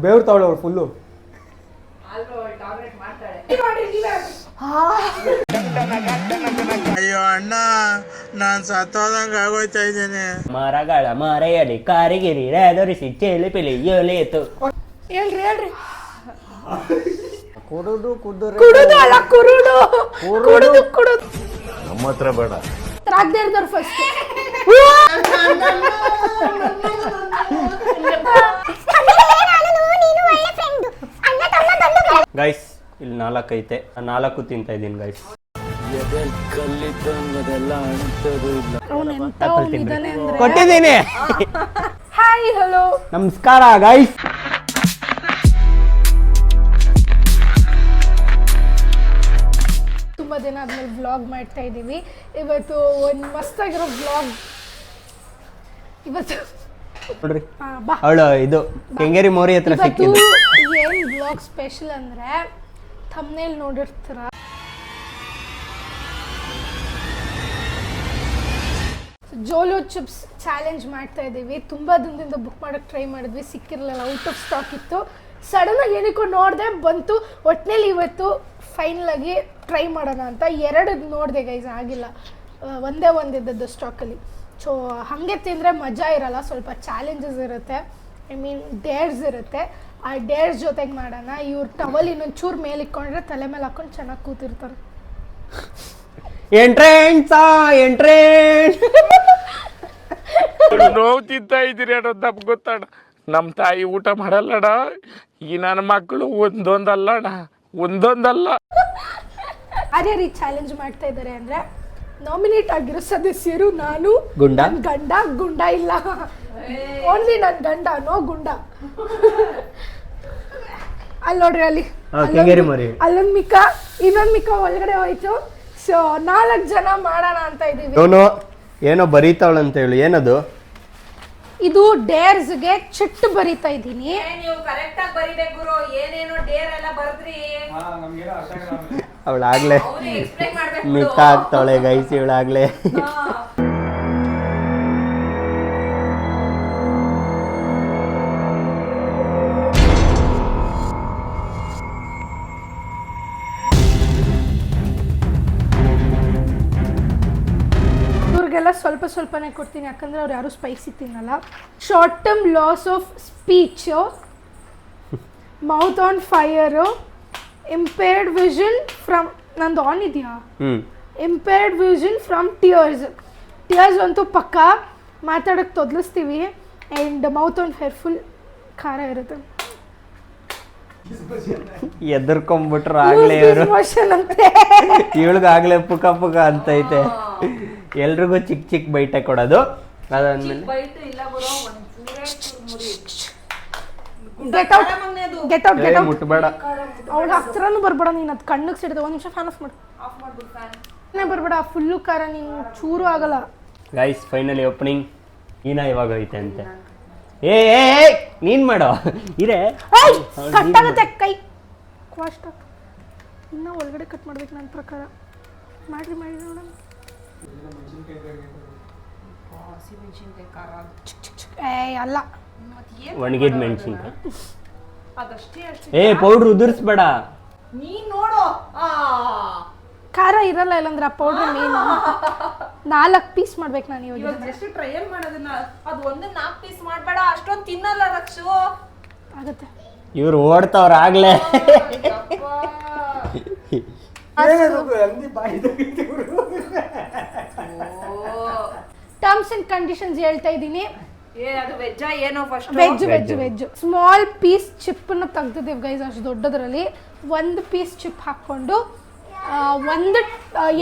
ಬೇವ್ರು ತಗೊಳ್ಳಿ ಅವಳು ಫುಲ್ಲು. ಅಯ್ಯೋ ಅಣ್ಣ ನಾನ್ ಸತ್ತೋದಂಗ ಆಗೋಯ್ತಾ ಇದ್ದೇನೆ. ಮರಗಳ ಮರೆಯಲಿ ಕಾರಿಗಿರಿ ರೇದರಿಸಿ ಚೇಲಿ ಪಿಲಿ ಯೋಲೇತು. ಹೇಳ್ರಿ ಹೇಳ್ರಿ. ಕುರುಡು ಕುದುರೆ ಕುಡುದು ಅಲ್ಲ ಕುರುಡು. ಕುಡುದು ಕುಡುದು. ನಮ್ಮ ಹತ್ರ ಬೇಡ. ರಾಗದೇ ಇರ್ದವ್ರು ಫಸ್ಟ್. ಗೈಸ್ ಇಲ್ಲಿ 4 ಐತೆ, 4 ತಿಂತಾ ಇದೀನಿ ಗೈಸ್. ಕೊಟ್ಟಿದ್ದೀನಿ. ಹಾಯ್ ಹಲೋ ನಮಸ್ಕಾರ ಗೈಸ್. ತುಂಬಾ ದಿನ ಆದ್ಮೇಲೆ ವ್ಲಾಗ್ ಮಾಡ್ತಾ ಇದೀವಿ. ಇವತ್ತು ಒಂದು ಮಸ್ತಾಗಿರೋ ವ್ಲಾಗ್. ಇವತ್ತು ನೋಡ್ರಿ ಬಾ ಅವಳು ಇದು ಕೆಂಗೇರಿ ಮೋರಿ ಹತ್ರ ಸಿಕ್ಕಿದ್ದು. ಏನ್ ವ್ಲಾಗ್ ಸ್ಪೆಷಲ್ ಅಂದ್ರೆ ಥಂಬ್ನೇಲ್ ನೋಡಿರ್ತೀರ, ಜೋಲೋ ಚಿಪ್ಸ್ ಚಾಲೆಂಜ್ ಮಾಡ್ತಾ ಇದ್ದೀವಿ. ತುಂಬ ದಿನದಿಂದ ಬುಕ್ ಮಾಡೋಕ್ಕೆ ಟ್ರೈ ಮಾಡಿದ್ವಿ, ಸಿಕ್ಕಿರಲಿಲ್ಲ, ಔಟ್ ಆಫ್ ಸ್ಟಾಕ್ ಇತ್ತು. ಸಡನ್ನಾಗಿ ಏನಕ್ಕೂ ನೋಡಿದೆ, ಬಂತು. ಒಟ್ಟಿನಲ್ಲಿ ಇವತ್ತು ಫೈನಲಾಗಿ ಟ್ರೈ ಮಾಡೋಣ ಅಂತ 2 ನೋಡಿದೆ ಗೈಸ್, ಆಗಿಲ್ಲ. ಒಂದೇ ಒಂದಿದ್ದದ್ದು ಸ್ಟಾಕಲ್ಲಿ. ಸೊ ಹಾಗೆ ತಿಂದರೆ ಮಜಾ ಇರಲ್ಲ, ಸ್ವಲ್ಪ ಚಾಲೆಂಜಸ್ ಇರುತ್ತೆ, ಐ ಮೀನ್ ಡೇರ್ಸ್ ಇರುತ್ತೆ. ಆ ಡೇರ್ಸ್ ಜೊತೆಗೆ ಮಾಡೋಣ. ಇವ್ರು ಟವಲ್ ಇನ್ನೊಂದು ಚೂರು ಮೇಲೆ ಇಟ್ಕೊಂಡ್ರೆ ತಲೆ ಮೇಲೆ ಹಾಕೊಂಡು ಚೆನ್ನಾಗಿ ಕೂತಿರ್ತಾರೆ. ಎಂಟ್ರೆನ್ಸ್ ನೋವು ತಿಂತಾ ಇದ್ದೀರಿ ಅನ್ನೋದು ನಮ್ಗೆ ಗೊತ್ತಣ್ಣ. ನಮ್ಮ ತಾಯಿ ಊಟ ಮಾಡಲ್ಲಣ್ಣ. ಈ ನನ್ನ ಮಕ್ಕಳು ಒಂದೊಂದಲ್ಲ. ಅದೇ ರೀತಿ ಚಾಲೆಂಜ್ ಮಾಡ್ತಾ ಇದ್ದಾರೆ ಅಂದ್ರೆ ನಾಮಿನೇಟ್ ಆಗಿರೋ ಸದಸ್ಯರು ನಾನು, ಗುಂಡ, ನನ್ನ ಗಂಡ. ಗುಂಡ ಇಲ್ಲ, ಓನ್ಲಿ ನನ್ನ ಗಂಡ, ನೋ ಗುಂಡ. ಅಲ್ಲಿ ನೋಡ್ರಿ, ಅಲ್ಲಿ ಅಲ್ಲೊಂದು ಮಿಕ್ಕ, ಇನ್ನೊಂದು ಮಿಕ್ಕ ಒಳಗಡೆ ಹೋಯ್ತು. ಸೊ 4 ಜನ ಮಾಡೋಣ ಅಂತ ಇದೀವಿ. ಏನೋ ಬರೀತಾವಳಂತ ಹೇಳಿ, ಏನದು? ಇದು ಡೇರ್ಸ್ಗೆ ಚಿಟ್ಟು ಬರೀತಾ ಇದ್ದೀನಿ. ನೀವು ಕರೆಕ್ಟ್ ಆಗಿ ಬರಿಬೇಕು ಗುರು. ಏನೇನೋ ಡೇರ್ ಎಲ್ಲ ಬರ್ದ್ರಿ. ಅವಳಾಗ್ಲೇ ಮಿಕ್ಕ ಆಗ್ತಾವಳೆ ಗೈಸ್, ಇವಳಾಗ್ಲೇ. ಇವ್ರಿಗೆಲ್ಲ ಸ್ವಲ್ಪ ಸ್ವಲ್ಪನೇ ಕೊಡ್ತೀನಿ, ಯಾಕಂದ್ರೆ ಅವ್ರು ಯಾರು ಸ್ಪೈಸಿ ತಿನ್ನಲ್ಲ. Short term loss of speech, mouth on fire, impaired vision from, ನಂದು ಆನ್ ಇದೆಯಾ? ಇಂಪೇರ್ಡ್ ವಿಷನ್ ಫ್ರಮ್ ಟಿಯರ್ಸ್ ಅಂತೂ ಪಕ್ಕ ಮಾತಾಡೋಕ್ಕೆ ತೊದಲಿಸ್ತೀವಿ. And mouth on fire full ಖಾರ ಇರುತ್ತೆ. ಎದುರ್ಕೊಂಡ್ಬಿಟ್ರು ಆಗ್ಲೇ ಇವರು, ಇವಳಿಗಾಗ್ಲೇ ಪುಕ ಪುಕ ಅಂತೈತೆ. ಎಲ್ರಿಗೂ ಚಿಕ್ಕ ಬೈಟೆ ಕೊಡೋದು. ಅದಾದ್ಮೇಲೆ ಮುಟ್ಬೇಡ, ಅವಳ ಹತ್ರನೂ ಬರ್ಬೇಡ ನೀನು. ಅದು ಕಣ್ಣಿಗೆ ಸಿಡಿದ. 1 ನಿಮಿಷ ಫ್ಯಾನ್ ಆಫ್ ಮಾಡು. ಬರ್ಬೇಡ, ಫುಲ್ಲು ಖಾರ, ನೀನು ಚೂರು ಆಗಲ್ಲ. Guys finally opening. ಇವಾಗ ಐತೆ ಅಂತೆ. ಏ ನೀನ್ ಮಾಡೋ ಇರೇ, ಕಟ್ಟಾಗುತ್ತೆ ಕೈ. ಕ್ವಾಸ್ಟ್ ಇನ್ನ ಒಳಗಡೆ ಕಟ್ ಮಾಡ್ಬೇಕು ನನ್ನ ಪ್ರಕಾರ. ಮಾಡ್ರಿ ನೋಡೋಣ. ಅಲ್ಲ, ಒಣಗಿದ ಮೆಣಸಿನ್ಕಾಯಿ. ಪೌಡ್ರ್ ಉದುರಿಸ್ಬೇಡ. ನೀನ್ ನೋಡು, ಖಾರ ಇರಲ್ಲ, ಇಲ್ಲಂದ್ರೆ ಆ ಪೌಡ್ರ್ ಮೇನು. 4 ಪೀಸ್ ಮಾಡ್ಬೇಕು ನಾನು ಇವಾಗ. ಜಸ್ಟ್ ಟ್ರಯಲ್ ಮಾಡೋದನ್ನ. ಅದು 4 ಪೀಸ್ ಮಾಡ್ಬೇಡ, ಅಷ್ಟೊಂದು ತಿನ್ನಲ್ಲ ರಕ್ಷು. ಆಗುತ್ತೆ. ಇವ್ರು ಓಡ್ತಾವ್ರ ಆಗ್ಲೇ. ಟರ್ಮ್ಸ್ ಅಂಡ್ ಕಂಡೀಷನ್ಸ್ ಹೇಳ್ತಾ ಇದ್ದೀನಿ. ಅದು ವೆಜ್ ಏನೋ ಫಸ್ಟ್? ವೆಜ್. ಸ್ಮಾಲ್ ಪೀಸ್ ಚಿಪ್ಪನ್ನು ತೆಗ್ದಿದ್ದೀವಿ ಗೈಸ್, ಅಷ್ಟು ದೊಡ್ಡದ್ರಲ್ಲಿ. 1 ಪೀಸ್ ಚಿಪ್ ಹಾಕ್ಕೊಂಡು,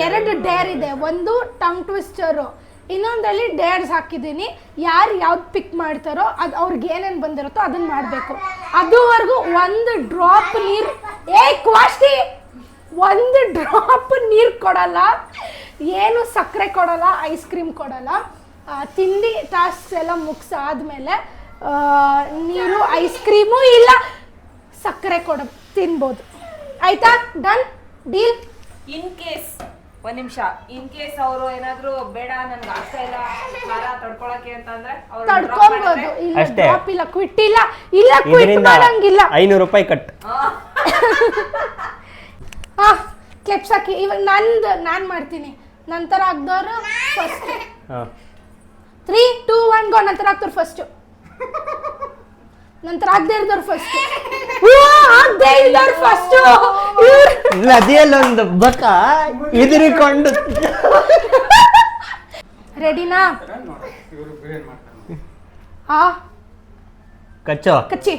2 ಡೇರ್ ಇದೆ, 1 ಟಂಗ್ ಟ್ವಿಸ್ಟರು, ಇನ್ನೊಂದರಲ್ಲಿ ಡೇರ್ಸ್ ಹಾಕಿದ್ದೀನಿ. ಯಾರು ಯಾವ್ದು ಪಿಕ್ ಮಾಡ್ತಾರೋ ಅದು ಅವ್ರಿಗೆ ಏನೇನು ಬಂದಿರುತ್ತೋ ಅದನ್ನು ಮಾಡಬೇಕು. ಅದುವರೆಗೂ 1 ಡ್ರಾಪ್ ನೀರು, ಕ್ವಾಸ್ಟಿ 1 ಡ್ರಾಪ್ ನೀರು ಕೊಡಲ್ಲ, ಏನು ಸಕ್ಕರೆ ಕೊಡಲ್ಲ, ಐಸ್ ಕ್ರೀಮ್ ಕೊಡಲ್ಲ. ತಿಂಡಿ ಟಾಸ್ಕ್ ಎಲ್ಲ ಮುಗಿಸಾದ್ಮೇಲೆ ನೀರು, ಐಸ್ ಕ್ರೀಮು ಇಲ್ಲ ಸಕ್ಕರೆ ತಿನ್ಬೋದು. ಆಯ್ತಾ? Done deal. ಇನ್ ಕೇಸ್ ಒಂದ್ ನಿಮಿಷ ಇನ್ ಕೇಸ್ ಅವರು ಏನಾದ್ರು ಬೇಡ ನನ್ಗೆ ಆಗ್ತಾ ಇಲ್ಲ ಖಾರ ತಡ್ಕೊಳಕ್ಕೆ ಅಂತಂದ್ರೆ ಅವ್ರು ತಡ್ಕೊಬೋದು. ಇಲ್ಲ ಅಷ್ಟೇ. ಡ್ರಾಪ್ ಇಲ್ಲ ಕ್ವಿಟ್ ಇಲ್ಲ ಇಲ್ಲ ಕ್ವಿಟ್ ಇದರಿಂದ ಮಾಡಂಗಿಲ್ಲ. 500 ರೂಪಾಯಿ ಕಟ್. ಕ್ಲಿಪ್ಸ್ ಹಾಕಿ. ಇವಾಗ ನಾನ್ ಮಾಡ್ತೀನಿ. ನಂತರ ಆಗ್ದವ್ರು ಫಸ್ಟ್. 3 2 1 ಗೋ. ನಂತರ ಆಗ್ತವ್ರು ಫಸ್ಟ್. ನಂತರ ಆಗದೆ ಇದ್ದವ್ರು ಫಸ್ಟ್. ಆಗದೆ ಇದ್ದವ್ರು ಫಸ್ಟ್. ನದಿಯಲ್ಲೊಂದು ಬಕ ಎದುರಿಕೊಂಡು. ರೆಡಿನಾ? ಕಚ್ಚೋ ಕಚ್ಚಿ.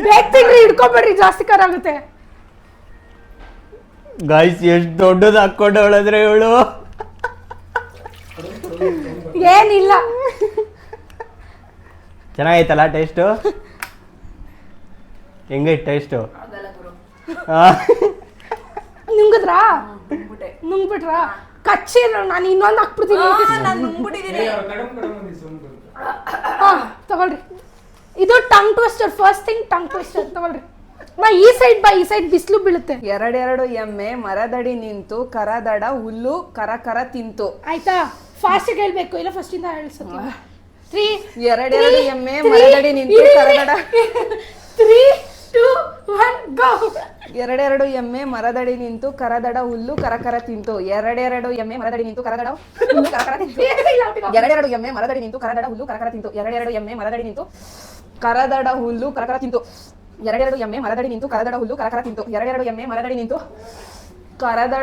ಬೇಗ ತಿನ್ರಿ, ಹಿಡ್ಕೊಬೇಡ್ರಿ, ಜಾಸ್ತಿ ಖಾರ ಆಗುತ್ತೆ. ಗಾಯ್ಸ್ ಎಷ್ಟು ದೊಡ್ಡದು ಹಾಕೊಂಡವಳಂದ್ರೆ ಇವಳು. ಏನಿಲ್ಲ. ಚೆನ್ನಾಗೈತಲ್ಲ ಟೇಸ್ಟು? ಹೆಂಗೈತೆ ಟೇಸ್ಟು? ನುಂಗಿದ್ರಾ? ನುಂಗ್ಬಿಟ್ರಾ? ಕಚ್ಚಿ. ನಾನು ಇನ್ನೊಂದು ಹಾಕ್ಬಿಡ್ತೀನಿ. ನಾನು ನುಂಗ್ಬಿಟ್ಟಿದ್ದೀನಿ. ತಗೊಳ್ರಿ. ಇದು tongue twister. First thing tongue twister ತಗೊಳ್ರಿ. ಈ ಸೈಡ್ ಬಾ, ಈ ಸೈಡ್ ಬಿಸಿಲು ಬೀಳುತ್ತೆ. ಎರಡೆರಡು ಎಮ್ಮೆ ಮರದಡಿ ನಿಂತು ಕರದಡ ಹುಲ್ಲು ಕರ ಕರ ತಿಂತು. ಆಯ್ತಾ? ಫಾಸ್ಟ್ ಹೇಳ್ಬೇಕು, ಇಲ್ಲ ಫಸ್ಟ್ ಇಂದ ಹೇಳ್ಸತ್ತಿ. 3 ಎರಡೆರಡು ಎಮ್ಮೆ ಮರದಡಿ ನಿಂತು ಕರದಡ 3 2 1 ಗೋ. ಎರಡೆರಡು ಎಮ್ಮೆ ಮರದಡಿ ನಿಂತು ಕರದಡ ಹುಲ್ಲು ಕರಕರ ತಿಂತು. ಎರಡೆರಡು ಎಮ್ಮೆ ಮರದಡಿ ನಿಂತು ಕರದಡ ಹುಲ್ಲು ಕರಕರ ತಿಂತು. ಎರಡೆರಡು ಎಮ್ಮೆ ಮರದಡಿ ನಿಂತು ಕರದಡ ಹುಲ್ಲು ಕರಕರ ತಿಂತು. ಎರಡೆರಡು ಎಮ್ಮೆ ಮರದಡಿ ನಿಂತು ಕರದಡ ಹುಲ್ಲು ಕರಕರ ತಿಂತು. ಎರಡೆರಡು ಎಮ್ಮೆ ಮರದಡಿ ನಿಂತು ಕರದಡ ಹುಲ್ಲು ಕರಕರ ತಿಂತು. ಎರಡೆರಡು ಎಮ್ಮೆ ಮರದಡಿ ನಿಂತು ಕರದಡ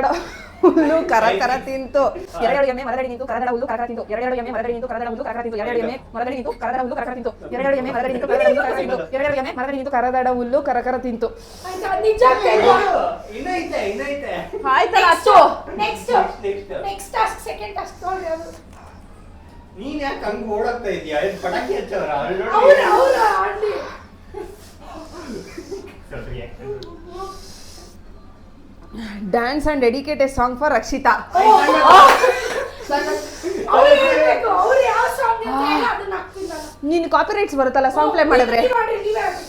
ಹುಲ್ಲು ಕರಕರ ತಿಂತು. ಎರಡೆರಡು ಎಮ್ಮೆ ಮರದಡಿ ನಿಂತು ಕರದಡ ಹುಲ್ಲು ಕರಕರ ತಿಂತು. ಎರಡೆರಡು ಎಮ್ಮೆ ಮರದಡಿ ನಿಂತು ಕರದಡ ಹುಲ್ಲು ಕರಕರ ತಿಂತು. ಎರಡೆರಡು ಎಮ್ಮೆ ಮರದಡಿ ನಿಂತು ಕರದಡ ಹುಲ್ಲು ಕರಕರ ತಿಂತು. ಎರಡೆರಡು ಎಮ್ಮೆ ಮರದಡಿ ನಿಂತು ಕರದಡ ಹುಲ್ಲು ಕರಕರ ತಿಂತು. ಎರಡೆರಡು ಎಮ್ಮೆ ಮರದಡಿ ನಿಂತು ಕರದಡ ಹುಲ್ಲು ಕರಕರ ತಿಂತು. ಆಯ್ತಾ? ನಿಜ ಕೇಳು. ಆಯ್ತಲ್ಲ ಅಷ್ಟು. ನೆಕ್ಸ್ಟ್ ಟಾಸ್ಕ್, ಸೆಕೆಂಡ್ ಟಾಸ್ಕ್ ತಗೊಳ್ಳಿ. ಅದು ನೀನ್ ಯಾಕೆ ಹಂಗ ಓಡಾಗ್ತಾ ಇದೀಯಾ? ಪಟಾಕಿ ಹಚ್ಚವ್ರ ಅವ್ರ ಆಡ್ಲಿ. Dance and dedicate a song for Rakshita. ಅವ್ರು ಹೇಳ್ಬೇಕು, ಅವ್ರು ಯಾವ ಸಾಂಗ್ ಅಂತ ಹೇಳಿ ಅದನ್ನ ಹಾಕ್ತೀನಿ ನಾನು. ನೀನು ಕಾಪಿ ರೈಟ್ಸ್ ಬರುತ್ತಲ್ಲ ಸಾಂಗ್ ಪ್ಲೇ ಮಾಡಿದ್ರೆ. ನೀವೇ ಮಾಡ್ರಿ, ನೀವೇ ಮಾಡ್ರಿ.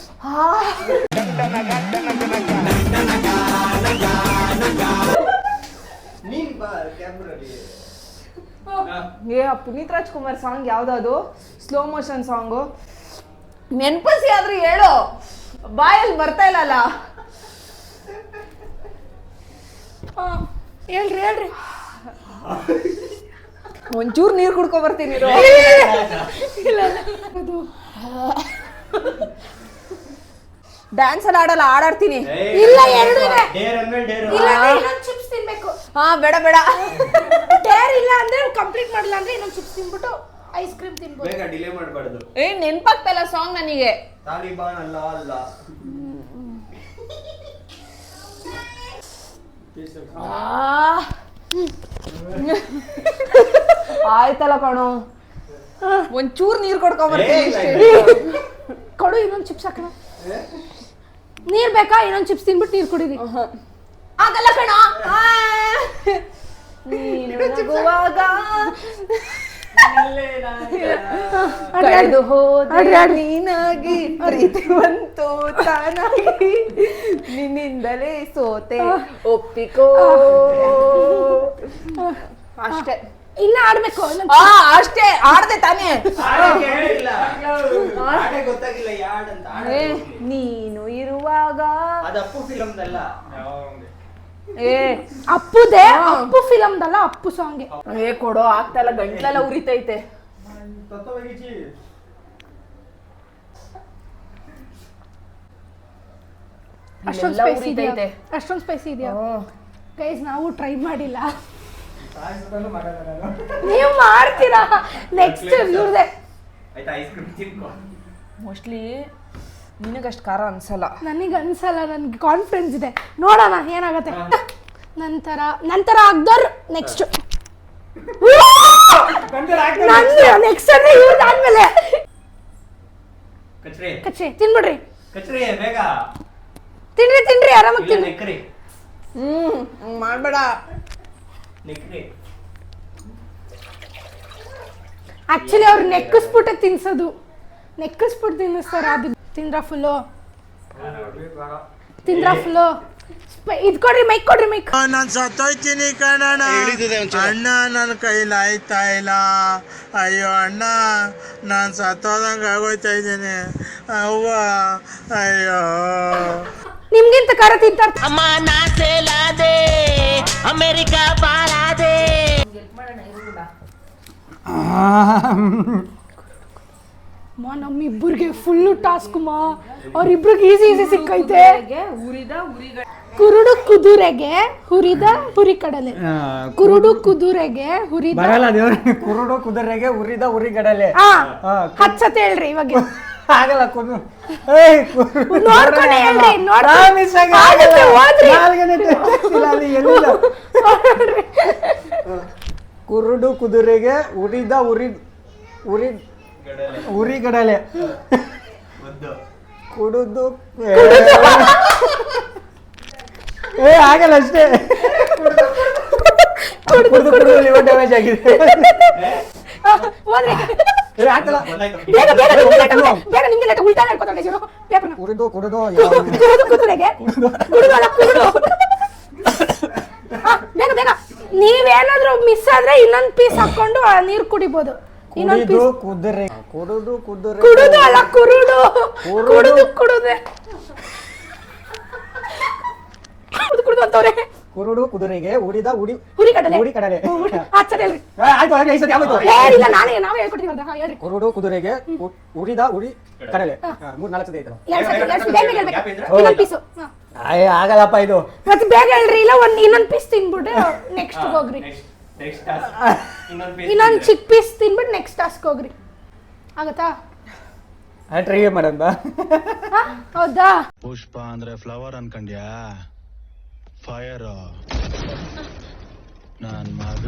ನೀನ್ ಬಾ ಕ್ಯಾಮ್ರಾಲಿ. ಪುನೀತ್ ರಾಜ್ಕುಮಾರ್ ಸಾಂಗ್ ಯಾವ್ದದು? Slow motion song. ನೆನ್ಪಸಿ ಆದ್ರೂ ಹೇಳು, ಬಾಯಲ್ಲಿ ಬರ್ತಾ ಇಲ್ಲಲ್ಲ. ಹೇಳ್ರಿ. ಒಂಚೂರು ನೀರು ಕುಡ್ಕೊ ಬರ್ತೀನಿ. ಡ್ಯಾನ್ಸ್ ಅಲ್ಲಿ ಆಡಲ್ಲ, ಆಡಾಡ್ತೀನಿ. ಇಲ್ಲ, ಎರಡೂ ಇದೆ. ಡೇರ್ ಅಂದ್ರೆ ಡೇರ್. ಇಲ್ಲ ಅಂದ್ರೆ ಇನ್ನೊಂದು ಚಿಪ್ಸ್ ತಿನ್ಬೇಕು. ಬೇಡ ಡೇರ್ ಇಲ್ಲ ಅಂದ್ರೆ ಕಂಪ್ಲೀಟ್ ಮಾಡಲ್ಲ ಅಂದ್ರೆ ಇನ್ನೊಂದು ಚಿಪ್ಸ್ ತಿನ್ಬಿಟ್ಟು ಐಸ್ ಕ್ರೀಮ್ ತಿನ್ಬೋದು. ಬೇಗ ಡಿಲೇ ಮಾಡಬಾರ್ದು. ನೆನ್ಪಾಗ್ತಲ್ಲ ಸಾಂಗ್ ನನಗೆ. ತಾಲಿಬಾನ್ ಅಲ್ಲ. ಆಯ್ತಲ್ಲ ಕಣೋ, ಒಂಚೂರು ನೀರು ಕೊಡ್ಕೊಂಬರ್ತೀನಿ. ಕೊಡು, ಇನ್ನೊಂದು ಚಿಪ್ಸ್ ಹಾಕೋಣ. ನೀರ್ ಬೇಕಾ? ಇನ್ನೊಂದು ಚಿಪ್ಸ್ ತಿನ್ಬಿಟ್ಟು ನೀರು ಕುಡೀರಿ. ಆಗಲ್ಲ ಕಣ. ನೀನು ನಗುವಾಗ ಕಳೆದು ಹೋದ ನೀನಾಗಿ ಪ್ರೀತಿವಂತೂ ತಾನಾಗಿ ನಿನ್ನಿಂದಲೇ ಸೋತೆ ಒಪ್ಪಿಕೋ. ಅಷ್ಟೇ. ಇನ್ನ ಆಡ್ಬೇಕು. ಅಷ್ಟೇ. ಆಡ್ದೆ ತಾನೇ. ಗೊತ್ತಾಗಿಲ್ಲ ಯಾಡಂತ. ನೀನು ಇರುವಾಗ ಅದಪ್ಪು ಫಿಲಮ್ದಲ್ಲ. ಅಪ್ಪುದೇ. ಅಪ್ಪು ಫಿಲಮ್ದಲ್ಲ, ಅಪ್ಪು ಸಾಂಗ್. ಕೊಡೋ, ಆಗ್ತಾಯಿಲ್ಲ, ಗಂಟ್ಲೆಲ್ಲ ಉರಿತೈತೆ. ಅಷ್ಟೊಂದು ಸ್ಪೈಸಿ ಇದೆಯಾ? ಗೈಸ್, ನಾವು ಟ್ರೈ ಮಾಡಿಲ್ಲ. ನೀವು ಮಾಡ್ತೀರಾ? ನೆಕ್ಸ್ಟ್ ಇವ್ರದೇ. ಮೋಸ್ಟ್ಲಿ ನಿನಗಷ್ಟು ಖಾರ ಅನ್ಸಲ್ಲ. ನನಗೆ ಅನ್ಸಲ್ಲ, ನನ್ಗೆ ಕಾನ್ಫಿಡೆನ್ಸ್ ಇದೆ. ನೋಡೋಣ ಏನಾಗತ್ತೆ. ನಂತರ ಆಗ್ದವ್ರು ನೆಕ್ಸ್ಟ್. ನೆಕ್ಸ್ಟ್ ಅಂದ್ರೆ ಇವ್ರದಾದ್ಮೇಲೆ ಕಚ್ಚೆ ತಿನ್ಬಿಡ್ರಿ. ತಿನ್ರಿ ಆರಾಮಾಗಿ ತಿನ್ರಿ. ಮಾಡ್ಬೇಡ. ಆಕ್ಚುಲಿ ಅವ್ರು ನೆಕ್ಕಿಸ್ಬಿಟ್ಟೆ ತಿನ್ಸೋದು. ನೆಕ್ಕಿಸ್ಬಿಟ್ಟು ತಿನ್ನಿಸ್ತಾರೆ. ಅದು ತಿಂದ್ರ ಫುಲ್ಲು ಇದ್ ಕೊಡ್ರಿ ಮೈಕ್ ಕೊಡ್ರಿ ಮೈಕ್. ನಾನ್ ಸತ್ತೋಯ್ತೀನಿ ಕಣಣ್ಣ ಅಣ್ಣ ನನ್ನ ಕೈಲಿ ಆಯ್ತಾ ಇಲ್ಲ. ಅಯ್ಯೋ ಅಣ್ಣ ನಾನ್ ಸತ್ತೋದಂಗ ಆಗೋಯ್ತಾ ಇದ್ದೀನಿ ಅವ್ವ. ಅಯ್ಯೋ ನಿಮ್ಗಿಂತ ಖಾರ ತಿಂತಾರ. ನಮ್ಮಿಬ್ಬರಿಗೆ ಫುಲ್ಲು ಟಾಸ್ಕ್ ಮಾ. ಅವ್ರಿಬ್ರಿಗೆ ಈಸಿ ಸಿಕ್ಕೈತೆ. ಕುರುಡು ಕುದುರೆಗೆ ಹುರಿದ ಹುರಿ ಕಡಲೆ. ಕುರುಡು ಕುದುರೆಗೆ ಹುರಿದ ಕುರುಡು ಕುದುರೆಗೆ ಉರಿದ ಉರಿಗಡಲೆ. ಹಚ್ಚತೆ ಹೇಳ್ರಿ ಇವಾಗ. ಆಗಲ್ಲ ನೋಡ್ಕೊಂಡು ಹೇಳ್ರಿ. ಕುರುಡು ಕುದುರೆಗೆ ಉರಿದ ಉರಿಗಡಲೆ. ಕುಡುದು ಆಗಲ್ಲ ಅಷ್ಟೇ. ಕುಡಿದು ಲಿವರ್ ಡ್ಯಾಮೇಜ್ ಆಗಿದೆ. ಕುಡಿದು ನೀವೇನಾದ್ರೂ ಮಿಸ್ ಆದ್ರೆ ಇನ್ನೊಂದ್ ಪೀಸ್ ಹಾಕೊಂಡು ನೀರ್ ಕುಡಿಬಹುದು. ಕುಡಿದು ಕುದುರೆ ಕುಡುದು ಕುದುರೆ ಕುಡುದು ಅಲ್ಲ ಕುರುಡು. ಕುಡುದು ಕುಡುದೆ ಕುಡುದು ಅಂತವ್ರೆ. ಕುರುಡು ಕುದುರೆಗೆ ಉರಿದ ಹುರಿ ಕಡಲೆ. ಆಯ್ತು ಇಲ್ಲ ನಾವೇ ಹೇಳ್ಕೊಟ್ಟಿದ್ವಿ ಹೇಳ್ರಿ. ಕುರುಡು ಕುದುರೆಗೆ ಉರಿದ ಉರಿ ಕಡಲೆ. 3-4 ಸತಿ ಆಯ್ತಲ್ಲ. ಇನ್ನೊಂದ್ ಪೀಸು ಆಗಲ್ಲಪ್ಪ ಇದು. ಮತ್ತೆ ಬೇಗ ಹೇಳ್ರಿ. ಇಲ್ಲ ಇನ್ನೊಂದ್ ಪೀಸ್ ತಿನ್ಬಿಟ್ಟು ನೆಕ್ಸ್ಟ್ ಹೋಗ್ರಿ. ಇನ್ನೊಂದ್ ಚಿಕ್ಕ ಪೀಸ್ ತಿನ್ಬಿಟ್ಟು ನೆಕ್ಸ್ಟ್ ಟಾಸ್ಕ್ ಹೋಗ್ರಿ. ಆಗತ್ತಾ? ಟ್ರೈ ಮಾಡಂದ. ಹೌದಾ? ಪುಷ್ಪ ಅಂದ್ರೆ ಫ್ಲವರ್ ಅನ್ಕಂಡ್ಯಾ? ಫೈರ್ ನನ್ ಮಗ.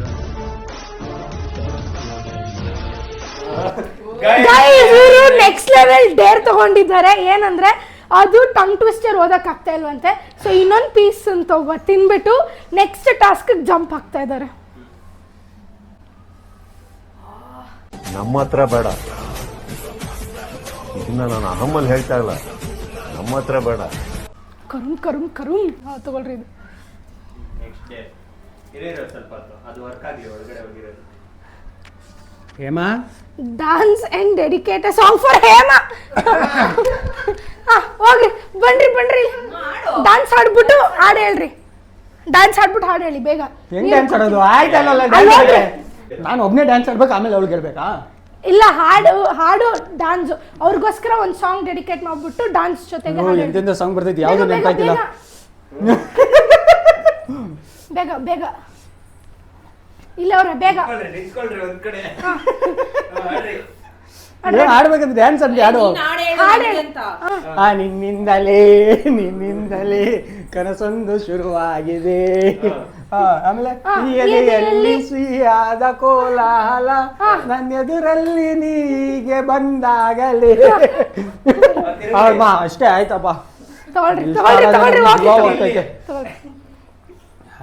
ನೆಕ್ಸ್ಟ್ ಲೆವೆಲ್ ಡೇರ್ ತಗೊಂಡಿದ್ದಾರೆ. ಏನಂದ್ರೆ ಅದು ಟಂಗ್ ಟ್ವಿಸ್ಟರ್ ಓದಕ್ ಆಗ್ತಾ ಇಲ್ವಂತೆ. ಸೊ ಇನ್ನೊಂದ್ ಪೀಸ್ ತಿನ್ಬಿಟ್ಟು ನೆಕ್ಸ್ಟ್ ಟಾಸ್ಕ್ ಜಂಪ್ ಆಗ್ತಾ ಇದಾರೆ. ನಮ್ಮ ಹತ್ರ ಬೇಡ, ಇದನ್ನ ನಾನು ಅಹಮ್ಮಲ್ಲಿ ಹೇಳ್ತಾ ಇಲ್ಲ. ನಮ್ಮ ಹತ್ರ ಬೇಡ. ಕರುಮ್ ಕರುಮ್ ಕರುಮ್. ತಗೊಳ್ರಿ ಇದು. Hema dance and dedicate song for Hema. ಹೋಗ್ರಿ ಬನ್ರಿ ಡಾನ್ಸ್ ಆಡ್ಬಿಟ್ಟು ಹಾಡು ಹೇಳ್ರಿ. ಡ್ಯಾನ್ಸ್ ಆಡ್ಬಿಟ್ಟು ಹಾಡು ಹೇಳಿ ಬೇಗ. ಹೆಂಗ್ ಡ್ಯಾನ್ಸ್ ಆಡೋದು? ಆಯ್ತಲ್ಲ, ನಾನು ಒಬ್ನೇ ಡ್ಯಾನ್ಸ್ ಆಡ್ಬೇಕು, ಆಮೇಲೆ ಅವ್ಳಿಗೆ ಹೇಳ್ಬೇಕಾ? ಇಲ್ಲ, ಹಾಡು ಡಾನ್ಸ್ ಅವ್ರಿಗೋಸ್ಕರ ಒಂದು ಸಾಂಗ್ ಡೆಡಿಕೇಟ್ ಮಾಡ್ಬಿಟ್ಟು ಡಾನ್ಸ್ ಜೊತೆಗೆ ಎಂತೆಂತ ಸಾಂಗ್ ಬರ್ತೈತಿ, ಯಾವ್ದು ನೆನಪಾಯ್ತಿಲ್ಲ. ಬೇಗ ಬೇಗ ಇಲ್ಲ ಅವ್ರೆ ಬೇಗ ಆಡ್ಬೇಕಂದ್ರೆ ಡ್ಯಾನ್ಸ್ ಅಂದ್ರೆ ಹಾಡು. ನಿನ್ನಿಂದಲೇ ಕನಸೊಂದು ಶುರುವಾಗಿದೆ. ಆಮೇಲೆ ಎಲೆಯಲ್ಲಿ ಸಿಹಿಯಾದ ಕೋಲಾಹಲ ನನ್ನೆದುರಲ್ಲಿ ನೀಗೆ ಬಂದಾಗಲೇ. ಅಷ್ಟೇ ಆಯ್ತಪ್ಪ.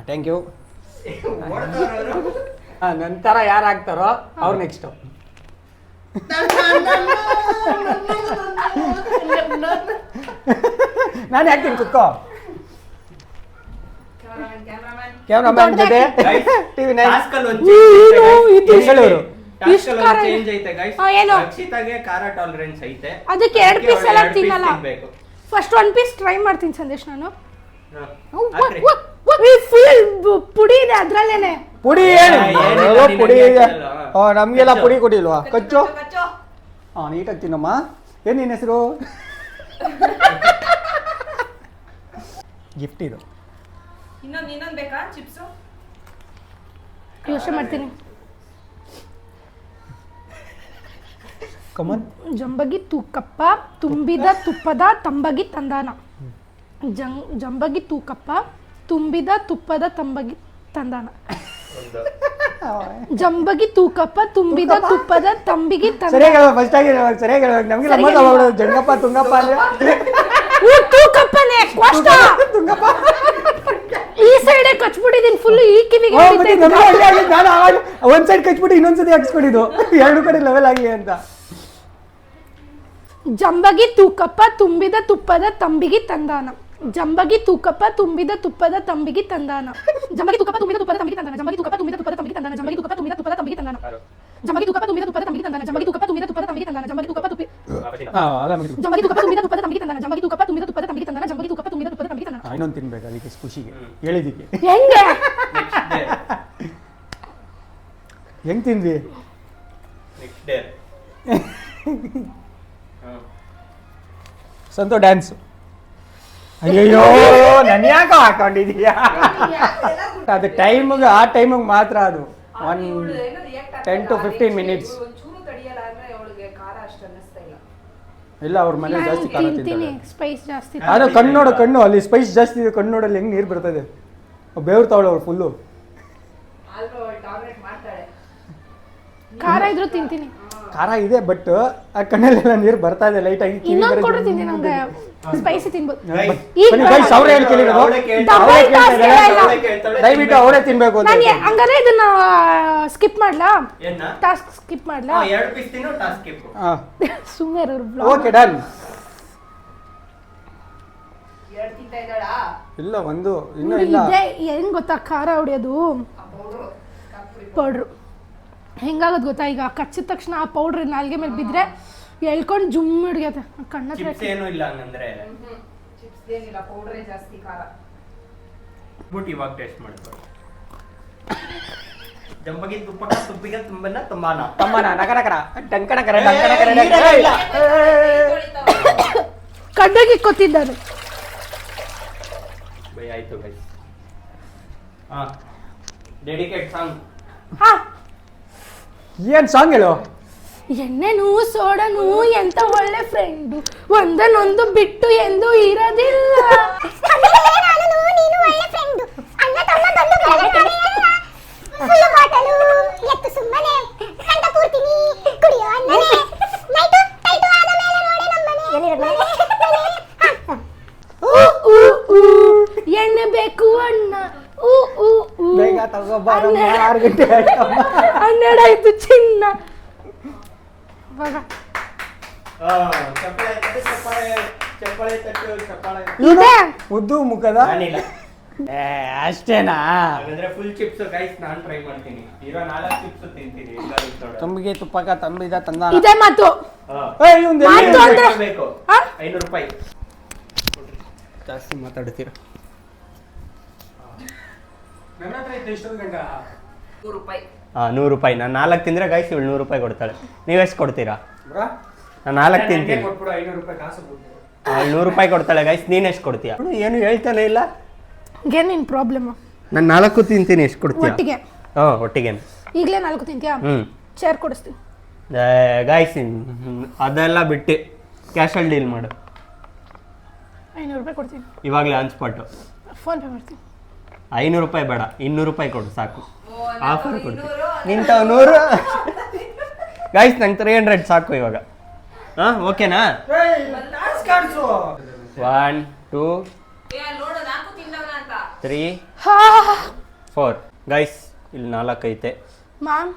Thank you. ನಂತರ ಯಾರಾಗ್ತಾರೋ ಅವ್ರು ನೆಕ್ಸ್ಟ್. ನಾನು ಯಾಕ್ತೀನಿ, ಕುತ್ಕೋ. ಕ್ಯಾಮ್ರಾಮನ್ ಜೊತೆ ಟಿವಿ ಅದಕ್ಕೆ 2 ಪೀಸ್ ಎಲ್ಲ ತಿನ್ನಲ್ಲ. ಫಸ್ಟ್ 1 ಪೀಸ್ ಟ್ರೈ ಮಾಡ್ತೀನಿ ಸಂದೇಶ್ ನಾನು. ಪುಡಿ ಇದೆ ಅದ್ರಲ್ಲೇನೆ. ಪುಡಿ ಏನು ಪುಡಿ ಇದೆ? ನಮ್ಗೆಲ್ಲ ಪುಡಿ ಕೊಟ್ಟಿಲ್ವಾ? ಕಚ್ಚು. ನೀಟಾಗಿ ತಿನ್ನಮ್ಮ. ಏನ್ ನಿನ್ನ ಹೆಸರು? ಗಿಫ್ಟ್ ಇದು. ಇನ್ನೊಂದು ಬೇಕಾ ಚಿಪ್ಸು? ಯೋಚನೆ ಮಾಡ್ತೀನಿ. ಕಮನ್. ಜಂಬಗಿ ತೂಕಪ್ಪ ತುಂಬಿದ ತುಪ್ಪದ ತಂಬಗಿ ತಂದಾನ. ಜಂಬಗಿ ತೂಕಪ್ಪ ತುಂಬಿದ ತುಪ್ಪದ ತಂಬಗಿ ತಂದಾನ. ಜಂಬಗಿ ತೂಕಪ್ಪ ತುಂಬಿದ ತುಪ್ಪದ ತಂಬಿಗಿ ತಂದಾನ. ಫಸ್ಟ್ ಆಗಿ ಸರಿಯಾಗಿ ನಮ್ಗೆ ಜಂಗಪ್ಪ ತುಂಗಪ್ಪ ಅಂದ್ರೆ ತೂಕಪ್ಪನೇ ಕಷ್ಟ. ತುಂಗಪ್ಪ ಈ ಸೈಡೆ ಕಚ್ಬಿಟ್ಟಿದ್ದೀನಿ ಫುಲ್. ಈ ಕಿವಿಗೆ ಒಂದ್ ಸೈಡ್ ಕಚ್ಬಿಟ್ಟು ಇನ್ನೊಂದ್ಸತಿ ಹಾಕ್ಸ್ಕೊಂಡಿದ್ದು, 2 ಕಡೆ ಲೆವೆಲ್ ಆಗಿ ಅಂತ. ಜಂಬಗಿ ತೂಕಪ್ಪ ತುಂಬಿದ ತುಪ್ಪದ ತಂಬಿಗಿ ತಂದಾನ. ಜಂಬಗಿ ತೂಕಪ್ಪ ತುಂಬಿದ ತುಪ್ಪದ ತಂಬಿಗೆ ತಂದಾನ. ಜಂಬಗಿ ತೂಕಪ್ಪ ತುಂಬಿದ ತುಪ್ಪದ ತಂಬಿಗೆ ತಂದಾನ. ಜಂಬಗಿ ತೂಕಪ್ಪ ತುಂಬಿದ ತುಪ್ಪದ ತಂಬಿಗೆ ತಂದಾನ. ಜಂಬಗಿ ತೂಕಪ್ಪ ತುಂಬಿದ ತುಪ್ಪದ ತಂಬಿಗೆ ತಂದಾನ. ಜಂಬಗಿ ತೂಕಪ್ಪ ತುಂಬಿದ ತುಪ್ಪದ ತಂಬಿಗೆ ತಂದಾನ. ಜಂಬಗಿ ತೂಕಪ್ಪ ತುಂಬಿದ ತುಪ್ಪದ ತಂಬಿಗೆ ತಂದಾನ. ಜಂಬಗಿ ತೂಕಪ್ಪ ತುಂಬಿದ ಜಂಬಗಿ ತೂಕಪ್ಪ ತುಂಬಿದ ತುಪ್ಪದ ತಂಬಿಗೆ ತಂದಾನ. ಜಂಬಗಿ ತೂಕಪ್ಪ ತುಂಬಿದ ತುಪ್ಪದ ತಂಬಿಗೆ ತಂದಾನ. ಜಂಬಗಿ ತೂಕಪ್ಪ ತುಂಬಿದ ತುಪ್ಪದ ತಂಬಿಗೆ ತಂದಾನ. ಇನ್ನೊಂದು ತಿನ್ಬೇಕು ಅದಕ್ಕೆ ಖುಷಿಗೆ ಹೇಳಿದಕ್ಕೆ. ಹೆಂಗೆ ಹೆಂಗ್ ತಿಂದ್ವಿ? ಸಂತೋ ಡ್ಯಾನ್ಸ್. ಅಯ್ಯಯ್ಯೋ ನನ್ ಯಾಕೆ ಹಾಕೊಂಡಿದೀಯಾ? ಅದು ಟೈಮಿಗೆ ಆ ಟೈಮಿಗೆ ಮಾತ್ರ ಅದು 10 to 15 minutes. ಒಂಚೂರು ತಡಿಯಲ್ಲ ಅಂದ್ರೆ ಅವಳಿಗೆ ಖಾರ ಅಷ್ಟು ಅನ್ನಿಸ್ತಾ ಇಲ್ಲ. ಇಲ್ಲ ಅವ್ರ ಮನೆ ಜಾಸ್ತಿ ಖಾರ ತಿಂತೀನಿ, ತಿಂತಾರೆ. ಸ್ಪೈಸ್ ಜಾಸ್ತಿ. ಅದು ಕಣ್ಣು ಅಲ್ಲಿ ಸ್ಪೈಸ್ ಜಾಸ್ತಿ ಇದೆ. ಕಣ್ಣೋಡಲ್ಲಿ ಹೆಂಗ್ ನೀರು ಬರ್ತದೆ, ಬೇವ್ತಾವಳೆ ಅವ್ಳು ಫುಲ್ಲು. ಆದ್ರೂ ಅವಳು ಟಾರ್ಗೆಟ್ ಮಾಡ್ತಾಳೆ. ಖಾರ ಇದ್ರು ತಿಂತೀನಿ. ಖಾರ ಇದೆ ಬಟ್ ಆ ಕಣ್ಣಲ್ಲೆಲ್ಲ ನೀರು ಬರ್ತಾ ಇದೆ ಲೈಟ್ ಆಗಿ. ಇನ್ನೊಂದು ಕೊಡ್ರು ತಿಂತೀನಿ, ನಂಗೆ ಸ್ಪೈಸಿ ತಿನ್ಬೋದು. ಅವ್ರೇ ಹೇಳಿ ಕೇಳಿರೋದು, ದಯವಿಟ್ಟು ಅವರೇ ತಿನ್ಬೇಕು ಅಂತ. ನಾನು ಹಂಗಾರೆ ಇದನ್ನ ಸ್ಕಿಪ್ ಮಾಡ್ಲಾ? ಟಾಸ್ಕ್ ಸ್ಕಿಪ್ ಮಾಡ್ಲಾ? ಸುಮ್ಮನೆ ಓಕೆ ಡನ್. ಎರಡು ತಿಂತಾ ಇದ್ದಾಳಾ? ಇಲ್ಲ ಒಂದು ಇನ್ನೂ ಇಲ್ಲ. ಇದೆ ಹೆಂಗ್ ಗೊತ್ತಾ ಖಾರ ಹೊಡಿಯೋದು? ಪೌಡ್ರು ಹೆಂಗಾಗದ್ ಗೊತ್ತಾ, ಈಗ ಕಚ್ಚಿದ ತಕ್ಷಣ ಆ ಪೌಡ್ರ್ ನಾಲ್ಗೆ ಮೇಲೆ ಬಿದ್ರೆ ಎಳ್ಕೊಂಡು ಜುಮ್ ಹಿಡಿಯತ್ತೆ ಕಣ್ಣ ಹತ್ರ. ಏನು ಇಲ್ಲ ಹಂಗಂದ್ರೆ ಚಿಪ್ಸ್ ಏನಿಲ್ಲ, ಪೌಡ್ರೇ ಜಾಸ್ತಿ ಖಾರ. ಬಿಟ್ಟು ಇವಾಗ ಟೇಸ್ಟ್ ಮಾಡ್ಬೋದು. ಜಂಬಗಿ ತುಪ್ಪಿಗೆ ತುಂಬಾನ ನಕನಕರ ಡಂಕನಕರ ಕಡ್ಡಾಗಿ ಕೊತ್ತಿದ್ದಾನೆ. ಬೈ ಆಯ್ತು ಬೈ. ಹಾ ಡೆಡಿಕೇಟ್ ಸಾಂಗ್. ಹಾ ಏನ್ ಸಾಂಗ್ ಹೇಳು? ಎಣ್ಣೆನು ಸೋಡನು ಎಂತ ಒಳ್ಳೆ ಫ್ರೆಂಡು, ಒಂದನ್ನೊಂದು ಬಿಟ್ಟು ಎಂದು ಇರೋದಿಲ್ಲ. ಎಣ್ಣೆ ಬೇಕು ಅಣ್ಣ, ಬೇಗ ತಗೋಬಾರ, 6 ಗಂಟೆ 12 ಆಯ್ತು ಚಿನ್ನ. ಇದೆ ಮುದ್ದು ಮುಖದ ಅಷ್ಟೇನಾ? ಹಾಗಾದ್ರೆ ಫುಲ್ ಚಿಪ್ಸ್ ಗೈಸ್ ನಾನು ಟ್ರೈ ಮಾಡ್ತೀನಿ. ಇರೋ 4 ಚಿಪ್ಸ್ ತಿಂತೀನಿ. ತಂಬಿಗೆ ತುಪ್ಪಕ ತಂಬಿದ ತಂದ ಇದೇ ಮಾತು. ಮಾತು ಅಂದ್ರೆ ಬೇಕು. ಹಾ? 500 ರೂಪಾಯಿ ಜಾಸ್ತಿ ಮಾತಾಡ್ತೀರಾ? ನನ್ನ ಹತ್ರ ಇತ್ತು ಇಷ್ಟೊಂದು ಗಂಟ 100 ರೂಪಾಯಿ. 100 ರೂಪಾಯಿ. ನಾನು 4 ತಿಂದ್ರೆ ಗೈಸ್ ಇವಳು 100 ರೂಪಾಯಿ ಕೊಡ್ತಾಳೆ. ನೀವೆಷ್ಟು ಕೊಡ್ತೀರಾ? ನಾನು 4 ತಿಂತೀನಿ. ಕೊಟ್ಬಿಡು 500 ರೂಪಾಯಿ ಕಾಸು ಕೊಡ್ತೀನಿ. 100 ರೂಪಾಯಿ ಕೊಡ್ತಾಳೆ ಗೈಸ್, ನೀನು ಎಷ್ಟು ಕೊಡ್ತೀಯಾ? ಏನು ಹೇಳ್ತಾನೆ ಇಲ್ಲ. ಏನ್ ನಿನ್ ಪ್ರಾಬ್ಲಮ್? ನಾನು 4 ತಿಂತೀನಿ, ಎಷ್ಟು ಕೊಡ್ತೀಯಾ? ಒಟ್ಟಿಗೆ ಒಟ್ಟಿಗೆ. ಈಗಲೇ 4 ತಿಂತೀಯಾ? ಚೇರ್ ಕೊಡಿಸ್ತೀನಿ ಗೈಸ್. ಅದೆಲ್ಲ ಬಿಟ್ಟು ಕ್ಯಾಶಲ್ಲಿ ಡೀಲ್ ಮಾಡು. 500 ರೂಪಾಯಿ ಕೊಡ್ತೀನಿ ಇವಾಗಲೇ ಆನ್ ಸ್ಪಾಟು. ಫೋನ್ ಪೇ ಮಾಡ್ತೀನಿ. 500 ರೂಪಾಯಿ ಬೇಡ, 200 ರೂಪಾಯಿ ಕೊಡು ಸಾಕು. ಆಫರ್ ಕೊಡ್ತೀನಿ. ನಿಂತವ 100 ಗೈಸ್, ನಂಗೆ 300 ಸಾಕು ಇವಾಗ. ಹಾಂ ಓಕೆನಾ? 1 2 3 4 ಗೈಸ್, ಇಲ್ಲಿ 4 ಐತೆ. ಮ್ಯಾಮ್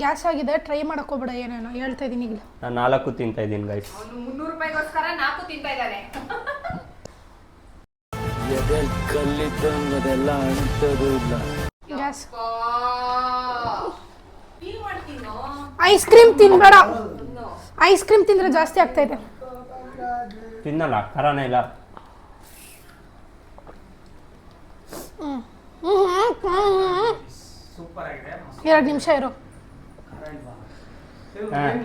ಗ್ಯಾಸ್ ಆಗಿದೆ, ಟ್ರೈ ಮಾಡಕ್ ಹೋಗ್ಬೇಡ. ಏನೇನೋ ಹೇಳ್ತಾ ಇದೀನಿ ಈಗ. ನಾನು 4 ತಿಂತಾ ಇದ್ದೀನಿ ಗೈಸ್. 300 ರೂಪಾಯಿಗೋಸ್ಕರ 4 ತಿಂತಾ ಇದ್ದಾನೆ. ಗ್ಯಾಸ್. ಐಸ್ ಕ್ರೀಮ್ ತಿನ್ಬೇಡ. ಐಸ್ ಕ್ರೀಮ್ ತಿಂದ್ರೆ ಜಾಸ್ತಿ ಆಗ್ತಾ ಇದೆ. ತಿನ್ನಲ್ಲ, ಖರಾನೇ ಇಲ್ಲ. ಸೂಪರ್ ಆಗಿದೆ. 2 ನಿಮಿಷ ಇರು.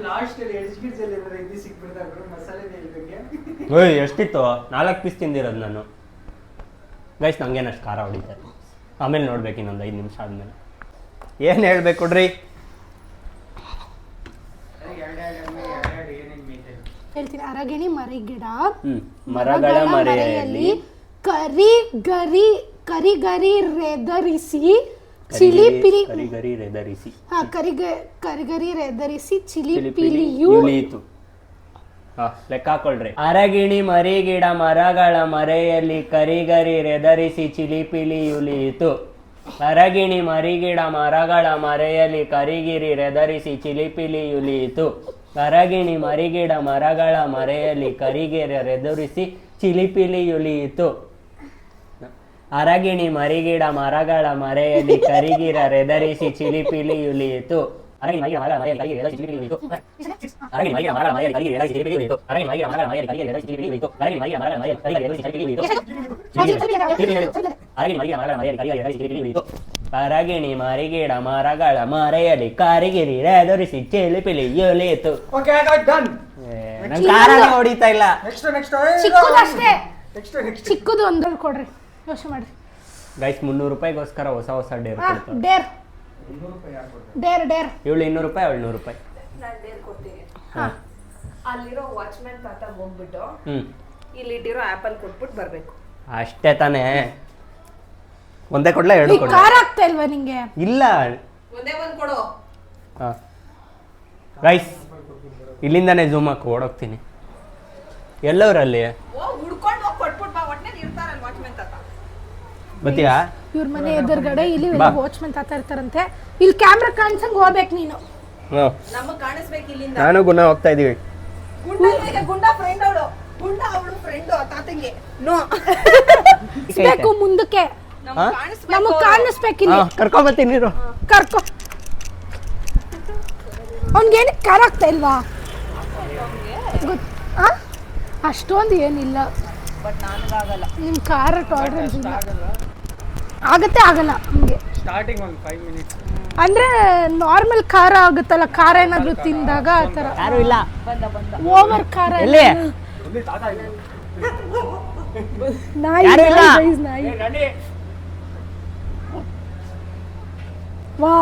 ಲಾಸ್ಟ್ ಅಲ್ಲಿ ಎಡ್ಜ್ಗಿಡ್ಜಲ್ಲಿ ಇದು ಸಿಕ್ಬಿಡ್ತಾರೆ ಮಸಾಲೆ ಬಗ್ಗೆ. ಓಯ್ ಎಷ್ಟಿತ್ತು? 4 ಪೀಸ್ ತಿಂದಿರೋದು ನಾನು ಗೈಸ್. ನಂಗೇನಷ್ಟು ಖಾರ ಹೊಡಿತಾರೆ. ಆಮೇಲೆ ನೋಡ್ಬೇಕು ಇನ್ನೊಂದು 5 ನಿಮಿಷ ಆದಮೇಲೆ. ಏನು ಹೇಳ್ಬೇಕು ಕೊಡ್ರಿ? ಹೇಳ್ತೀನಿ. ಅರಗಿಣಿ ಮರಿಗಿಡ ಮರಗಳ ಮರೆಯಲ್ಲಿ ಕರಿ ಗರಿ ಕರಿ ಗರಿ ರೆದರಿಸಿ ಚಿಲಿ ಪಿಲಿ ಕರಿಗರಿ ರೆದರಿಸಿ. ಹಾ, ಕರಿಗರಿ ರೆದರಿಸಿ ಚಿಲಿ ಪಿಲಿಯು ಇಳಿಯಿತು. ಲೆಕ್ಕ ಹಾಕೊಳ್ರಿ. ಅರಗಿಣಿ ಮರಿಗಿಡ ಮರಗಳ ಮರೆಯಲ್ಲಿ ಕರಿಗರಿ ರೆದರಿಸಿ ಚಿಲಿಪಿಲಿ ಉಲಿಯಿತು. ಅರಗಿಣಿ ಮರಿಗಿಡ ಮರಗಳ ಮರೆಯಲ್ಲಿ ಕರಿಗಿರಿ ರೆದರಿಸಿ ಚಿಲಿಪಿಲಿ ಉಲಿಯಿತು. ಅರಗಿಣಿ ಮರಿಗಿಡ ಮರಗಳ ಮರೆಯಲ್ಲಿ ಕರಿಗೆರೆ ರೆದರಿಸಿ ಚಿಲಿಪಿಲಿ ಉಲಿಯಿತು. ಅರಗಿಣಿ ಮರಿಗಿಡ ಮರಗಳ ಮರೆಯಲ್ಲಿ ಕರಿಗಿರ ರೆದರಿಸಿ ಚಿಲಿಪಿಲಿ ಇಳಿಯಿತು. ಅರಗಿಣಿ ಮರಿಗಿಡ ಮರಗಳ ಮರೆಯಲ್ಲಿ ಕರಿಗಿರ ರೆದರಿಸಿ ಚಿಲಿಪಿಲಿ ಇಳಿಯಿತು. ಅರಗಿಣಿ ಮರಿಗಿಡ ಮರಗಳ ಮರೆಯಲ್ಲಿ ಕರಿಗಿರ ರೆದರಿಸಿ ಚಿಲಿಪಿಲಿ ಇಳಿಯಿತು. ಅರಗಿಣಿ ಮರಿಗಿಡ ಮರಗಳ ಮರೆಯಲ್ಲಿ ಕರಿಗಿರ ರೆದರಿಸಿ ಚಿಲಿಪಿಲಿ ಇಳಿಯಿತು. ಅರಗಿಣಿ ಮರಿಗಿಡ ಮರಗಳ ಮರೆಯಲ್ಲಿ ಕರಿಗಿರ ರೆದರಿಸಿ ಚಿಲಿಪಿಲಿ ಇಳಿಯಿತು. ಅರಗಿಣಿ ಮರಿಗಿಡ ಮರಗಳ ಮರೆಯಲ್ಲಿ ಕರಿಗಿರ ರೆದರಿಸಿ ಚಿಲಿಪಿಲಿ ಇಳಿಯಿತು. ಅರಗಿಣಿ ಮರಿಗಿಡ ಮರಗಳ ಮರೆಯಲ್ಲಿ ಕರಿಗಿರಿ ರೆದರಿಸಿ ಚಿಲಿಪಿಲಿ ಇಳಿಯಿತು. Okay done. ನನ್ ಕಾರನೇ ಹೊಡಿತಾ ಇಲ್ಲ. ನೆಕ್ಸ್ಟ್ ಚಿಕ್ಕದು ಅಷ್ಟೇ, ನೆಕ್ಸ್ಟ್ ಚಿಕ್ಕದು ಒಂದು ಕೊಡ್ರಿ, ಯೋಚನೆ ಮಾಡ್ರಿ. ಗೈಸ್ 300 ರೂಪಾಯಿಗೋಸ್ಕರ ಹೊಸ ಡೇರ್ ಕೊಡ್ತಾರೆ. ಡೇರ್ ಡೇರ್ ಇವಳು 200 ರೂಪಾಯಿ, ಅವಳು 100 ರೂಪಾಯಿ. ನಾನು ಡೇರ್ ಕೊಡ್ತೀನಿ. ಅಲ್ಲಿರೋ ವಾಚ್ಮ್ಯಾನ್ ತಾತ ಹೋಗ್ಬಿಟ್ಟು ಹ್ಮ್ ಇಲ್ಲಿಟ್ಟಿರೋ ಆಪಲ್ ಕೊಟ್ಬಿಟ್ಟು ಬರ್ಬೇಕು. ಅಷ್ಟೇ ತಾನೇ. ಒಂದೇ ಕೊಡ್ಲಾ, 2 ಕೊಡ್ಲಾ? ಖಾರ ಆಗ್ತಾ ಇಲ್ವಾ ನಿಂಗೆ? ಇಲ್ಲ. ಒಂದೇ ಒಂದ್ ಕೊಡು. ಗೈಸ್ ಇಲ್ಲಿಂದಾನೆ ಝೂಮ್ ಹಾಕಿ ಓಡೋಗ್ತೀನಿ. ಎಲ್ಲವರಲ್ಲಿ ಹುಡ್ಕೊಂಡು ಹೋಗಿ ಕೊಟ್ಬಿಟ್ಟು ಬಾ. ಒಟ್ನಲ್ಲಿ ಇರ್ತಾರಲ್ಲ ವಾಚ್ಮ್ಯಾನ್ ತಾತ. ಬತ್ತೀಯಾ? ಇವ್ರ ಮನೆ ಎದುರುಗಡೆ ಇಲ್ಲಿ ಬಾ. ವಾಚ್ಮನ್ ತಾತ ಇರ್ತಾರಂತೆ. ಇಲ್ಲಿ ಕ್ಯಾಮ್ರಾ ಕಾಣಿಸಂಗ್ ಹೋಗ್ಬೇಕು ನೀನು. ನಮಗ್ ಕಾಣಿಸ್ಬೇಕು ಇಲ್ಲಿಂದ. ನಾನು ಗುಣ ಹೋಗ್ತಾ ಇದೀವಿ. ಗುಂಡ ಫ್ರೆಂಡ್ ಅವಳು, ಗುಂಡ ಅವಳು ಫ್ರೆಂಡ್ ತಾತಂಗೆ. ನೋ ಬೇಕು ಮುಂದಕ್ಕೆ, ನಮಗ್ ಕಾಣಿಸ್ಬೇಕು ಇಲ್ಲಿ. ಕರ್ಕೊಂಬತ್ತೀನಿ ನೀರು. ಕರ್ಕೊ. ಅವ್ನಿಗೇನು ಖಾರ ಆಗ್ತಾ ಇಲ್ವಾ? ಅಷ್ಟೊಂದು ಏನಿಲ್ಲ, ಬಟ್ ನನಗಾಗಲ್ಲ. ನಿಮ್ ಖಾರ ಟಾಲರೆನ್ಸ್ ಇಲ್ಲ. ಆಗತ್ತೆ ಆಗಲ್ಲ ನಿಮಗೆ. ಸ್ಟಾರ್ಟಿಂಗ್ ಒಂದು 5 ಮಿನಿಟ್ಸ್ ಅಂದ್ರೆ ನಾರ್ಮಲ್ ಖಾರ ಆಗುತ್ತಲ್ಲ, ಖಾರ ಏನಾದ್ರು ತಿಂದಾಗ ಆ ಥರ. ಯಾರು ಇಲ್ಲ. ಓವರ್ ಖಾರ ಎಲ್ಲಿ? ನಾಯಿ ಯಾರು ಇಲ್ಲ? guys, ನಾಯಿ. ವಾ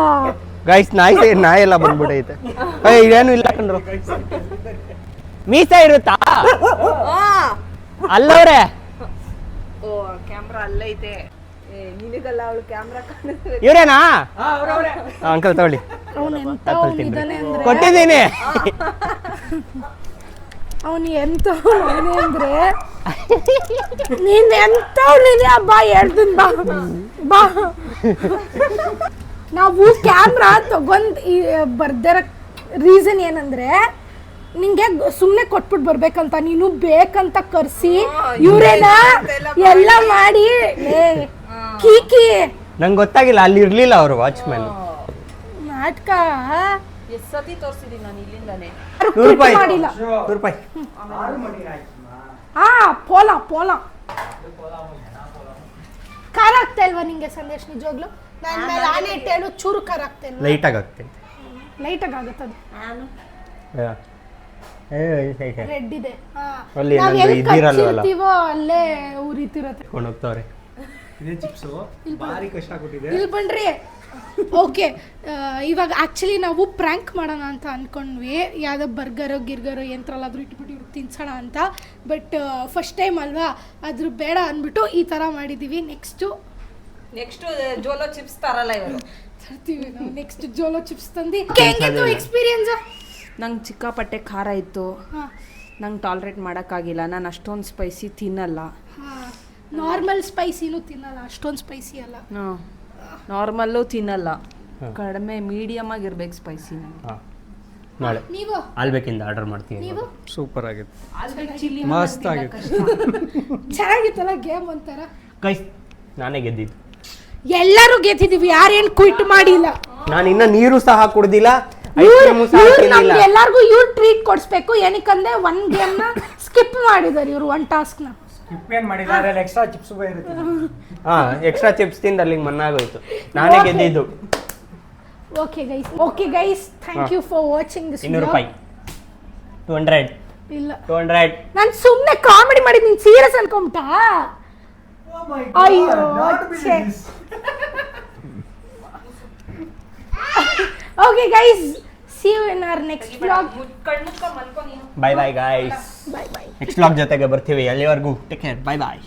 ಗೈಸ್ ನಾಯಿ ಎಲ್ಲ ಬಂದ್ಬಿಟ್ಟೈತೆ. ಇದೇನು ಇಲ್ಲ ಕಂಡ್ರು. ಮೀಸ ಇರುತ್ತಾ ಅಲ್ಲವ್ರೆ? ಓ ಕ್ಯಾಮ್ರಾ ಅಲ್ಲೈತೆ. ನಿನಗಲ್ಲ, ಅವಳು ಕ್ಯಾಮ್ರಾ ಕಾಣಿಸ್ತಾರೆ. ಇವ್ರೇನಾ? ಅಂಕಲ್ ತಗೊಳ್ಳಿ. ಅವನು ಎಂತ ಇದಾನೆ ಅಂದ್ರೆ, ಕೊಟ್ಟಿದ್ದೀನಿ. ಅವನು ಎಂತ ಅಂದ್ರೆ, ನೀನ್ ಎಂತವ್ಳಿದ್ಯಾ? ಬಾ ಹೇಳ್ತೀನಿ, ಬಾ ಬಾ. ನಾವು ಕ್ಯಾಮ್ರಾ ತಗೊಂಡ್ ಬರ್ದಿರೋ ರೀಸನ್ ಏನಂದ್ರೆ, ನಿಂಗೆ ಸುಮ್ನೆ ಕೊಟ್ಬಿಟ್ಟು ಬರ್ಬೇಕಂತ. ನೀನು ಬೇಕಂತ ಕರ್ಸಿ ಇವ್ರೇನ ಎಲ್ಲ ಮಾಡಿ ಕೀಕಿ. ನಂಗೆ ಗೊತ್ತಾಗಿಲ್ಲ, ಅಲ್ಲಿ ಇರ್ಲಿಲ್ಲ ಅವರು ವಾಚ್ಮ್ಯಾನ್. ನಾಟಕ ಎಷ್ಟ್ ಸತಿ ತೋರ್ಸಿದೀನಿ ನಾನು ಇಲ್ಲಿಂದಾನೆ. 100 ರೂಪಾಯಿ. ಮಾಡಿಲ್ಲ. 100 ರೂಪಾಯಿ. ಪೋಲ ಪೋಲ. ಖಾರ ಆಗ್ತಾ ಇಲ್ವಾ ನಿಂಗೆ ಸಂದೇಶ್? ನಿಜವಾಗ್ಲು ನನ್ನ ಮೇಲೆ ಆನೆ ಇಟ್ಟು ಹೇಳು, ಚೂರು ಖಾರ ಆಗ್ತಾ ಇಲ್ವಾ? ಲೈಟಾಗಿ ಆಗ್ತೈತೆ. ಲೈಟಾಗಿ ಆಗುತ್ತದು. ರೆಡ್ ಇದೆ. ಅಲ್ಲಿ ನಾವ್ ನಂದು ಎಲ್ಲಿ ಇದಿರಲ್ವಲ್ಲ. ಕಚ್ಚಿರ್ತೀವೋ ಅಲ್ಲೇ ಉರಿತಿರತ್ತೆ. ಕೊಂಡೋಗ್ತವ್ರೆ. ಇದೇ ಚಿಪ್ಸು ಭಾರಿ ಕಷ್ಟ ಕೊಟ್ಟಿದೆ. ಇಲ್ಲಿ ಬನ್ರಿ. ಓಕೆ, ಇವಾಗ ಆ್ಯಕ್ಚುಲಿ ನಾವು ಪ್ರ್ಯಾಂಕ್ ಮಾಡೋಣ ಅಂತ ಅಂದ್ಕೊಂಡ್ವಿ. ಯಾವುದೋ ಬರ್ಗರೋ ಗಿರ್ಗರೋ ಎಂತ್ರಲ್ಲಾದ್ರೂ ಇಟ್ಬಿಟ್ಟು ಇವ್ರಿಗೆ ತಿನ್ಸೋಣ ಅಂತ. ಬಟ್ ಫಸ್ಟ್ ಟೈಮ್ ಅಲ್ವಾ, ಅದ್ರ ಬೇಡ ಅಂದ್ಬಿಟ್ಟು ಈ ಥರ ಮಾಡಿದ್ದೀವಿ. ನೆಕ್ಸ್ಟು ಜೋಲೋ ಚಿಪ್ಸ್ ತರಲ್ಲ ಇವರು. ತರ್ತೀವಿ ನಾವು. ನೆಕ್ಸ್ಟ್ ಜೋಲೋ ಚಿಪ್ಸ್ ತಂದು. ಹೆಂಗಿತ್ತು ಎಕ್ಸ್ಪೀರಿಯನ್ಸ್? ನಂಗೆ ಸಿಕ್ಕಾಪಟ್ಟೆ ಖಾರ ಇತ್ತು. ನಂಗೆ ಟಾಲ್ರೇಟ್ ಮಾಡೋಕ್ಕಾಗಿಲ್ಲ. ನಾನು ಅಷ್ಟೊಂದು ಸ್ಪೈಸಿ ತಿನ್ನಲ್ಲ. ನಾರ್ಮಲ್ ಸ್ಪೈಸಿನೂ ತಿನ್ನಲ್ಲ, ಅಷ್ಟೊಂದು ಸ್ಪೈಸಿ ಅಲ್ಲ. ನಾರ್ಮಲ್ಲು ತಿನ್ನಲ್ಲ, ಕಡಿಮೆ ಮೀಡಿಯಮ್ ಆಗಿರ್ಬೇಕು ಸ್ಪೈಸಿ. ನನಗೆ ನಾಳೆ ನೀವು ಆಲ್ಬೇಕಿಂದ ಆರ್ಡರ್ ಮಾಡ್ತೀನಿ. ನೀವು ಸೂಪರ್ ಆಗಿತ್ತು, ಚಿಲ್ಲಿ ಮಸ್ತ್ ಆಗಿತ್ತು. ಚೆನ್ನಾಗಿತ್ತಲ್ಲ ಗೇಮ್ ಒಂಥರ. ಗೈಸ್ ನಾನೇ ಗೆದ್ದಿದ್ದು. ಎಲ್ಲರೂ ಗೆದ್ದಿದೀವಿ, ಯಾರೇನು ಕ್ವಿಟ್ ಮಾಡಿಲ್ಲ. ನಾನು ಇನ್ನ ನೀರು ಸಹ ಕುಡ್ದಿಲ್ಲ, ಐಸ್ ಕ್ರೀಮು ಸಹ ತಿನ್ನಿಲ್ಲ. ಎಲ್ಲಾರ್ಗು ಇವ್ರು ಟ್ರೀಟ್ ಕೊಡ್ಸ್ಬೇಕು. ಏನಕ್ಕಂದ್ರೆ ಒಂದ್ ಗೇಮ್ ನ ಸ್ಕಿಪ್ ಮಾಡಿದಾರೆ ಇವ್ರು, ಒನ್ ಟಾಸ್ಕ್ ನ. ಸ್ಕಿಪ್ ಏನ್ ಮಾಡಿದ್ದಾರೆ, ಎಕ್ಸ್ಟ್ರಾ ಚಿಪ್ಸ್ ಇರುತ್ತೆ. ಹಾ, ಎಕ್ಸ್ಟ್ರಾ ಚಿಪ್ಸ್ ತಿಂದು ಅಲ್ಲಿಗೆ ಮಣ್ಣಾಗೋಯ್ತು. ನಾನೇ ಗೆದ್ದಿದ್ದು. Okay guys, thank you for watching this 200 ರೂಪಾಯಿ. 200 ಇಲ್ಲ 200. ನಾನು ಸುಮ್ಮನೆ ಕಾಮಿಡಿ ಮಾಡಿದ್, ನೀನ್ ಸೀರಿಯಸ್ ಅನ್ಕೊಂಬಿಟ್ಟಾ? ಅಯ್ಯೋ okay guys, see you in our next vlog. Bye bye guys. Bye bye. Next vlog ಜೊತೆಗೆ ಬರ್ತೀವಿ. ಅಲ್ಲಿವರೆಗೂ ಟೇಕ್ ಕೇರ್. ಬಾಯ್ ಬಾಯ್.